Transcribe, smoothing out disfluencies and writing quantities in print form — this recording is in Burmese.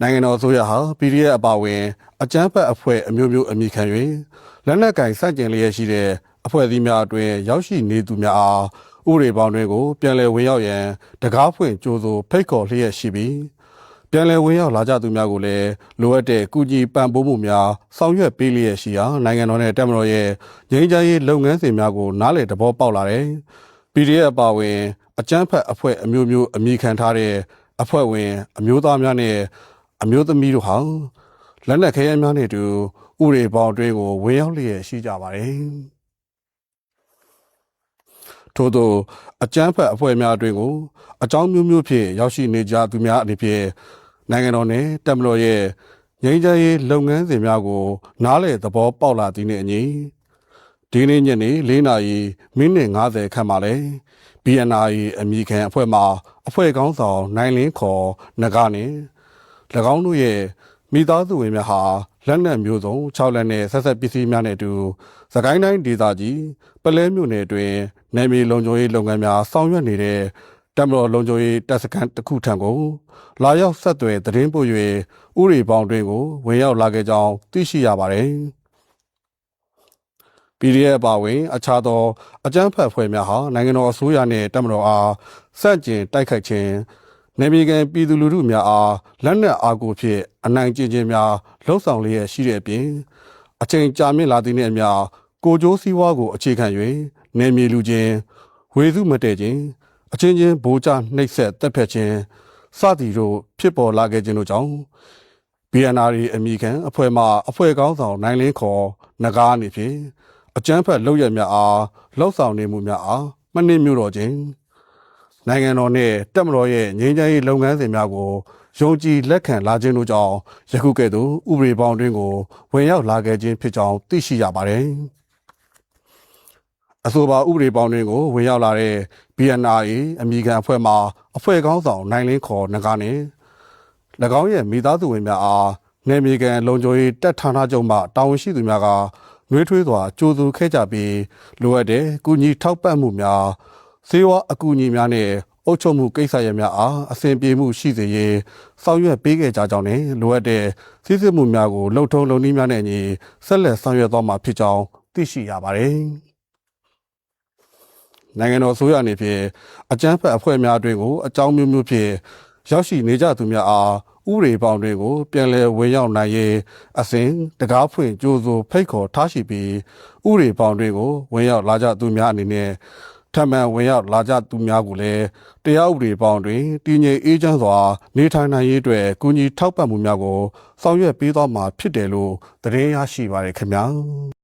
နိုင်ငံတော်အစိုးရဟာ PDF အပါအဝင်အကြမ်းဖက်အဖွဲ့အမျိုးမျိုးအမိခံ၍လက်နက်ကင်စတင်လျက်ရှိတဲ့အဖွဲ့အစည်းများအတွင်းရောက်ရှိနေသူများအားဥပဒေပေါင်းတွေကိုပြန်လည်ဝင်ရောက်ရန်တကားဖွင့်ကြိုးစိုးဖိတ်ခေါ်လျက်ရှိပြီးပြန်လည်ဝင်ရောက်လာကြသူများကိုလည်းလိုအပ်တဲ့ကုညီပံ့ပိုးမှုများဆောင်ရွက်ပေးလျက်ရှိရာနိုင်ငံတော်နဲ့တပ်မတော်ရဲ့ငြိမ်းချမ်းရေးလုပ်ငန်းစဉ်များကိုနားလည်သဘောပေါက်လာတဲ့ PDF အပါအဝင်အကြမ်းဖက်အဖွဲ့အမျိုးမျိုးအမိခံထားတဲ့အဖွဲ့ဝင်အမျိုးသားများနဲ့အမျိုးသမီးတို့ဟာလက်နက်ခဲယမ်းများနဲ့အတူဥပဒေပေါင်းအတွင်းကိုဝင်ရောက်လျက်ရှိကြပါတယ်။ထို့သောအကြမ်းဖက်အဖွဲ့များအတွင်းကိုအကြောင်းမျိုးမျိုးဖြင့်ရောက်ရှိနေကြသူများအနေဖြင့်နိုင်ငံတော်နဲ့တပ်မတော်ရဲ့ငြိမ်းချမ်းရေးလုပ်ငန်းစဉ်များကိုနားလည်သဘောပေါက်လာသည်နှင့်အညီဒီနေ့ညနေ4:50ခန့်မှာလဲ BNI အမိခံအဖွဲ့မှအဖွဲ့ခေါင်းဆောင်နိုင်လင်းခေါ်နဂါနဲ့၎င်းတို့ရဲ့မိသားစုဝင်များဟာလက်နက်မျိုးစုံ6လက်နဲ့ဆက်ဆက်ပစ္စည်းများနဲ့အတူစကိုင်းတိုင်းဒေသကြီးပလဲမြို့နယ်တွင်နယ်မြေလုံခြုံရေးလုပ်ငန်းများဆောင်ရွက်နေတဲ့တပ်မတော်လုံခြုံရေးတပ်စခန်းတစ်ခုထံကိုလာရောက်ဆက်သွယ်သတင်းပို့၍ဥပဒေပေါင်းတွင်ကိုဝင်ရောက်လာခဲ့ကြောင်းသိရှိရပါတယ်။ PDF ပါဝင်အခြားသောအကြမ်းဖက်အဖွဲ့များဟာနိုင်ငံတော်အစိုးရနှင့်တပ်မတော်အားစန့်ကျင်တိုက်ခိုက်ခြင်းနေပြည်တော်ပြည်သူလူထုများအားလက်နက်အားကိုဖြင့်အနိုင်ကျင့်ခြင်းများလှုံ့ဆော်လျက်ရှိတဲ့အပြင်အချိန်ကြာမြင့်လာသည့်နှင့်အမျှကိုကျိုးစည်းဝါးကိုအခြေခံ၍နေမြေလူချင်းဝေစုမတည့်ခြင်းအချင်းချင်းဗိုလ်ချနှိပ်စက်တပ်ဖြတ်ခြင်းစသည်တို့ဖြစ်ပေါ်လာခဲ့ခြင်းတို့ကြောင့် BNI အမိခံအဖွဲ့မှအဖွဲ့ကောင်းဆောင်နိုင်လင်းခေါ်နဂါအနေဖြင့်အကြမ်းဖက်လုပ်ရများအားလှုံ့ဆော်နေမှုများအားမနှိမ့်မြို့တော်ခြင်းနိုင်ငံတော်နှင့်တပ်မတော်ရဲ့ငြိမ်းချမ်းရေးလုပ်ငန်းစဉ်များကိုယုံကြည်လက်ခံလာခြင်းတို့ကြောင့်ယခုကဲ့သို့ဥပဒေပေါင်းတွင်ကိုဝင်ရောက်လာခဲ့ခြင်းဖြစ်ကြောင်းသိရှိရပါတယ်။အဆိုပါဥပဒေပေါင်းတွင်ကိုဝင်ရောက်လာတဲ့ BNI အမိခံအဖွဲ့မှအဖွဲ့ကောင်းဆောင်နိုင်လင်းခေါ်နဂါနှင့်၎င်းရဲ့မိသားစုဝင်များအားနယ်မြေခံလုံခြုံရေးတပ်ဌာနချုပ်မှတာဝန်ရှိသူများကနှွေးထွေးစွာကြိုးစိုးခဲ့ကြပြီးလိုအပ်တဲ့ကုညီထောက်ပံ့မှုများစေဝါအကူအညီများနဲ့အုပ်ချုပ်မှုကိစ္စရပ်များအားအစဉ်ပြေမှုရှိစေရေးဆောင်ရွက်ပေးခဲ့ကြကြောင်းနဲ့လိုအပ်တဲ့စစ်စစ်မှုများကိုလှုပ်ထုံးလုပ်နည်းများနဲ့အညီဆက်လက်ဆောင်ရွက်သွားမှာဖြစ်ကြောင်းသိရှိရပါတယ်။နိုင်ငံတော်အစိုးရအနေဖြင့်အကြမ်းဖက်အဖွဲ့များအတွင်းကိုအကြောင်းမျိုးမျိုးဖြင့်ရောက်ရှိနေကြသူများအားဥပဒေပေါင်းတွေကိုပြန်လည်ဝင်ရောက်နိုင်ရေးအစဉ်တကားဖွင့်ကြိုးစိုးဖိတ်ခေါ်ထားရှိပြီးဥပဒေပေါင်းတွေကိုဝင်ရောက်လာကြသူများအနေနဲ့ထပ်မံဝင်ရောက်လာကြသူများကိုလည်းတရားဥပဒေပေါင်းတွင်တည်ငြိမ်အေးချမ်းစွာနေထိုင်နိုင်ရေးအတွက်ကူညီထောက်ပံ့မှုများကိုဆောင်ရွက်ပေးသွားမှာဖြစ်တယ်လို့သတင်းရရှိပါရခင်ဗျာ